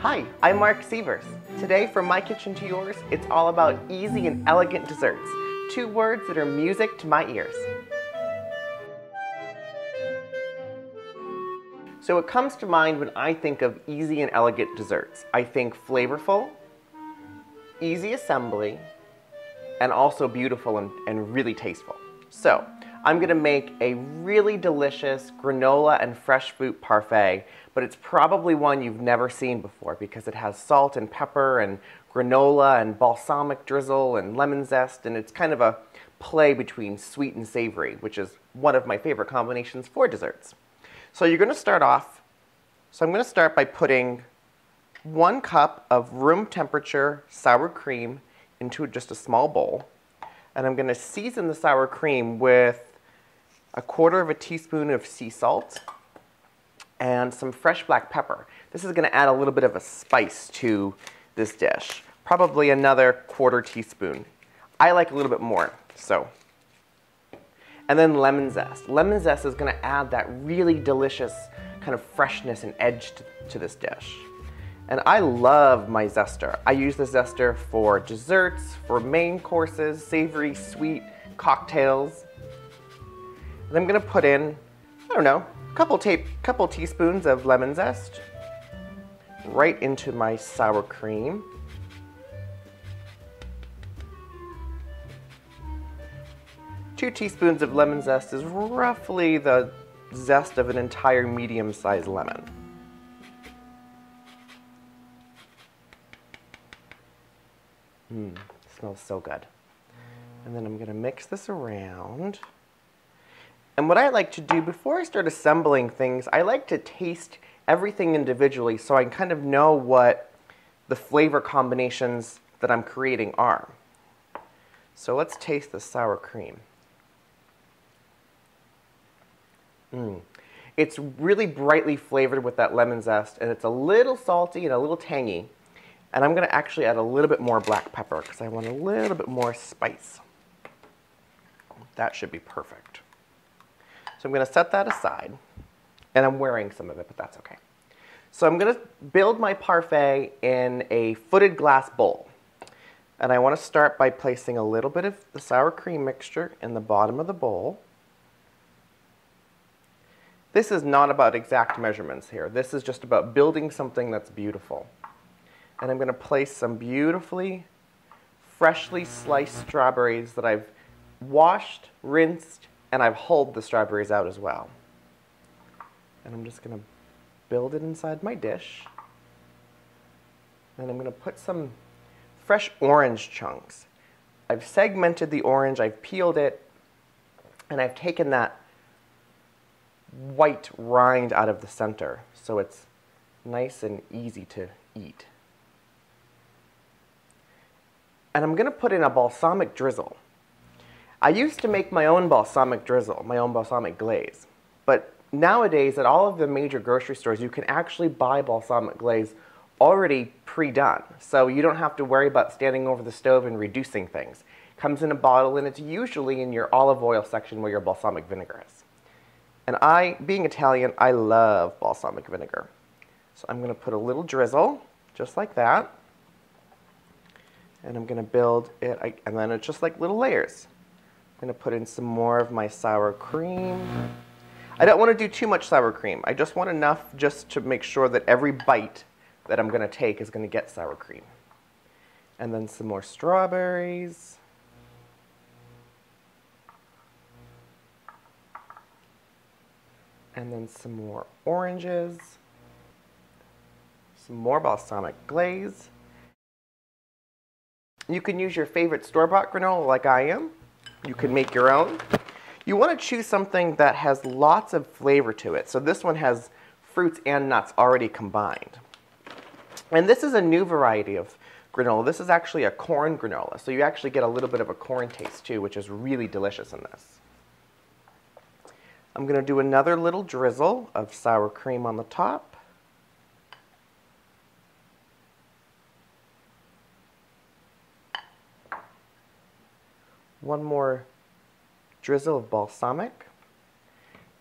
Hi, I'm Marc Sievers. Today, from my kitchen to yours, it's all about easy and elegant desserts. 2 words that are music to my ears. So what comes to mind when I think of easy and elegant desserts? I think flavorful, easy assembly, and also beautiful and really tasteful. So I'm going to make a really delicious granola and fresh fruit parfait, but it's probably one you've never seen before because it has salt and pepper and granola and balsamic drizzle and lemon zest, and it's kind of a play between sweet and savory, which is one of my favorite combinations for desserts. So you're going to start off, I'm going to start by putting 1 cup of room temperature sour cream into just a small bowl, and I'm going to season the sour cream with 1/4 teaspoon of sea salt and some fresh black pepper. This is going to add a little bit of a spice to this dish. Probably another 1/4 teaspoon. I like a little bit more, so. And then lemon zest. Lemon zest is going to add that really delicious kind of freshness and edge to this dish. And I love my zester. I use the zester for desserts, for main courses, savory, sweet, cocktails. And I'm going to put in, I don't know, a couple teaspoons of lemon zest right into my sour cream. Two teaspoons of lemon zest is roughly the zest of an entire medium-sized lemon. Smells so good. And then I'm going to mix this around. And what I like to do before I start assembling things, I like to taste everything individually so I kind of know what the flavor combinations that I'm creating are. So let's taste the sour cream. It's really brightly flavored with that lemon zest, and it's a little salty and a little tangy. And I'm going to actually add a little bit more black pepper because I want a little bit more spice. That should be perfect. So I'm going to set that aside. And I'm wearing some of it, but that's okay. So I'm going to build my parfait in a footed glass bowl. And I want to start by placing a little bit of the sour cream mixture in the bottom of the bowl. This is not about exact measurements here. This is just about building something that's beautiful. And I'm going to place some beautifully, freshly sliced strawberries that I've washed, rinsed, and I've hulled the strawberries out as well. And I'm just going to build it inside my dish. And I'm going to put some fresh orange chunks. I've segmented the orange, I've peeled it, and I've taken that white rind out of the center so it's nice and easy to eat. And I'm going to put in a balsamic drizzle. I used to make my own balsamic drizzle, my own balsamic glaze. But nowadays at all of the major grocery stores you can actually buy balsamic glaze already pre-done. So you don't have to worry about standing over the stove and reducing things. It comes in a bottle and it's usually in your olive oil section where your balsamic vinegar is. And being Italian, I love balsamic vinegar. So I'm going to put a little drizzle, just like that. And I'm going to build it, and then it's just like little layers. I'm going to put in some more of my sour cream. I don't want to do too much sour cream. I just want enough just to make sure that every bite that I'm going to take is going to get sour cream. And then some more strawberries. And then some more oranges. Some more balsamic glaze. You can use your favorite store-bought granola like I am. You can make your own. You want to choose something that has lots of flavor to it. So this one has fruits and nuts already combined. And this is a new variety of granola. This is actually a corn granola. So you actually get a little bit of a corn taste too, which is really delicious in this. I'm going to do another little drizzle of sour cream on the top. One more drizzle of balsamic.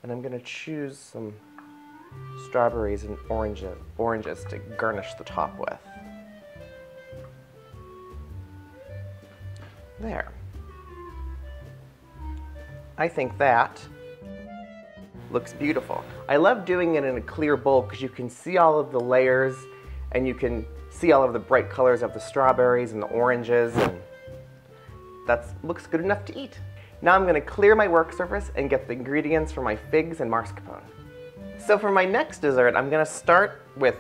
And I'm going to choose some strawberries and oranges to garnish the top with. There. I think that looks beautiful. I love doing it in a clear bowl because you can see all of the layers and you can see all of the bright colors of the strawberries and the oranges, and that looks good enough to eat. Now I'm going to clear my work surface and get the ingredients for my figs and mascarpone. So for my next dessert, I'm going to start with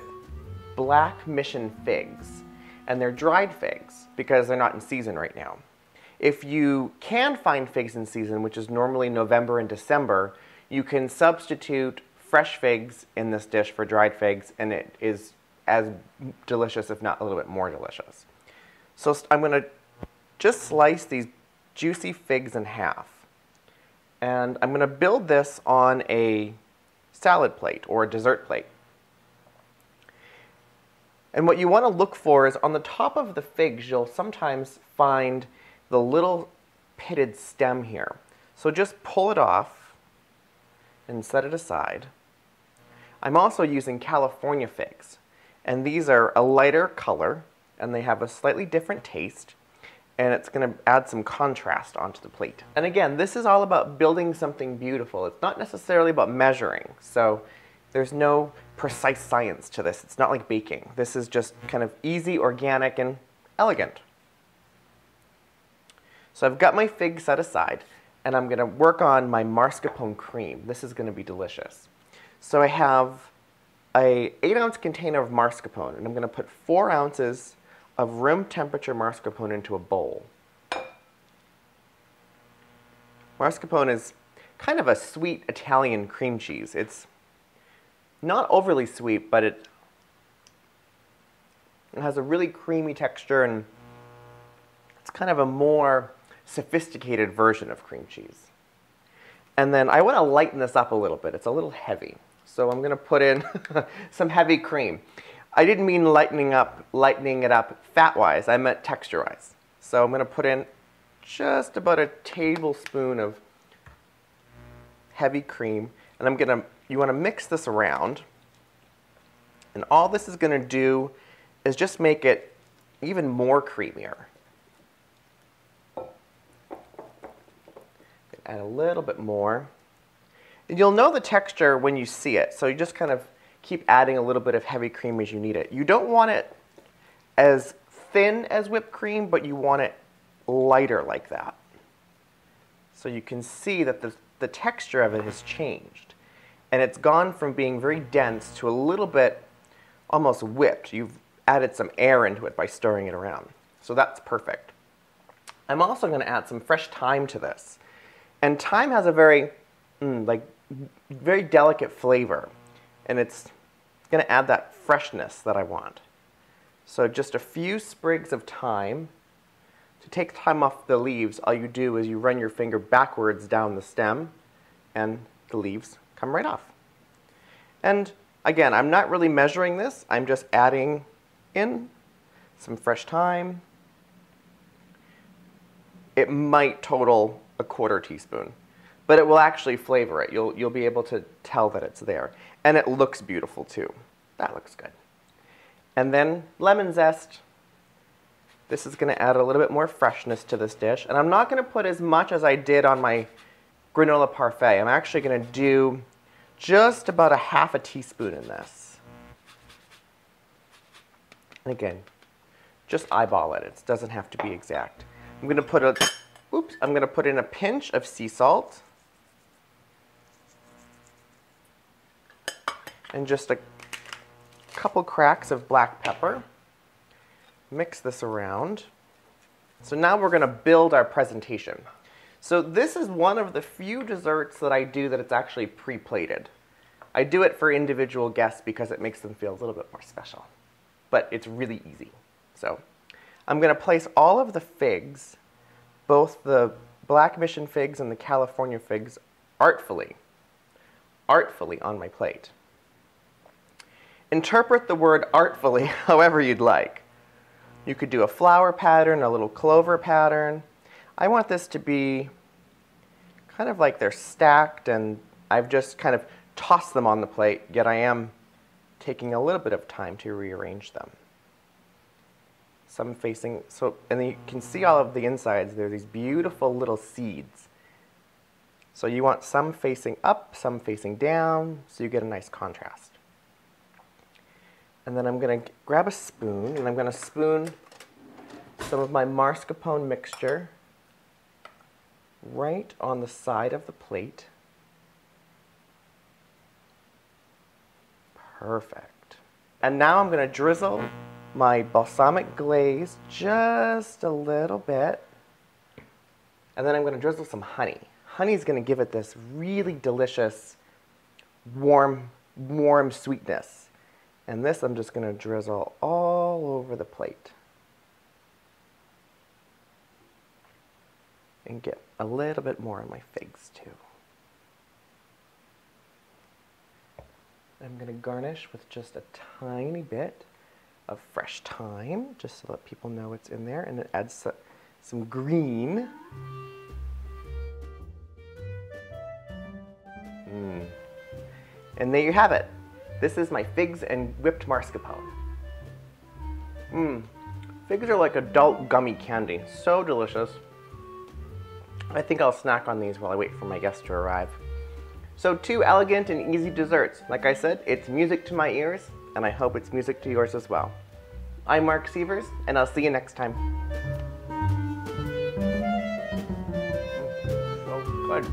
black mission figs, and they're dried figs because they're not in season right now. If you can find figs in season, which is normally November and December, you can substitute fresh figs in this dish for dried figs, and it is as delicious, if not a little bit more delicious. So I'm going to just slice these juicy figs in half. And I'm going to build this on a salad plate or a dessert plate. And what you want to look for is on the top of the figs, you'll sometimes find the little pitted stem here. So just pull it off and set it aside. I'm also using California figs, and these are a lighter color and they have a slightly different taste, and it's going to add some contrast onto the plate. And again, this is all about building something beautiful. It's not necessarily about measuring, so there's no precise science to this. It's not like baking. This is just kind of easy, organic, and elegant. So I've got my figs set aside, and I'm going to work on my mascarpone cream. This is going to be delicious. So I have an 8-ounce container of mascarpone, and I'm going to put 4 ounces of room temperature mascarpone into a bowl. Mascarpone is kind of a sweet Italian cream cheese. It's not overly sweet, but it has a really creamy texture, and it's kind of a more sophisticated version of cream cheese. And then I want to lighten this up a little bit. It's a little heavy. So I'm going to put in some heavy cream. I didn't mean lightening it up fat-wise. I meant texture-wise. So I'm going to put in just about a tablespoon of heavy cream. And you want to mix this around. And all this is going to do is just make it even more creamier. Add a little bit more. And you'll know the texture when you see it, so you just kind of keep adding a little bit of heavy cream as you need it. You don't want it as thin as whipped cream, but you want it lighter like that. So you can see that the texture of it has changed. And it's gone from being very dense to a little bit almost whipped. You've added some air into it by stirring it around. So that's perfect. I'm also going to add some fresh thyme to this. And thyme has a very delicate flavor, and it's going to add that freshness that I want. So just a few sprigs of thyme. To take thyme off the leaves, all you do is you run your finger backwards down the stem, and the leaves come right off. And again, I'm not really measuring this. I'm just adding in some fresh thyme. It might total a 1/4 teaspoon, but it will actually flavor it. You'll be able to tell that it's there. And it looks beautiful too. That looks good. And then lemon zest. This is going to add a little bit more freshness to this dish. And I'm not going to put as much as I did on my granola parfait. I'm actually going to do just about a 1/2 teaspoon in this. And again, just eyeball it. It doesn't have to be exact. I'm going to put in a pinch of sea salt and just a couple cracks of black pepper. Mix this around. So now we're going to build our presentation. So this is one of the few desserts that I do that it's actually pre-plated. I do it for individual guests because it makes them feel a little bit more special. But it's really easy. So I'm going to place all of the figs, both the black mission figs and the California figs, artfully on my plate. Interpret the word artfully however you'd like. You could do a flower pattern, a little clover pattern. I want this to be kind of like they're stacked, and I've just kind of toss them on the plate, yet I am taking a little bit of time to rearrange them. Some facing, and then you can see all of the insides. There are these beautiful little seeds. So you want some facing up, some facing down, so you get a nice contrast. And then I'm going to grab a spoon, and I'm going to spoon some of my mascarpone mixture right on the side of the plate. Perfect. And now I'm going to drizzle my balsamic glaze just a little bit. And then I'm going to drizzle some honey. Honey is going to give it this really delicious, warm sweetness. And this I'm just going to drizzle all over the plate. And get a little bit more on my figs too. I'm going to garnish with just a tiny bit of fresh thyme, just to let people know what's in there, and it adds some green. And there you have it. This is my figs and whipped mascarpone. Figs are like adult gummy candy. So delicious. I think I'll snack on these while I wait for my guests to arrive. So 2 elegant and easy desserts. Like I said, it's music to my ears, and I hope it's music to yours as well. I'm Marc Sievers, and I'll see you next time. So good.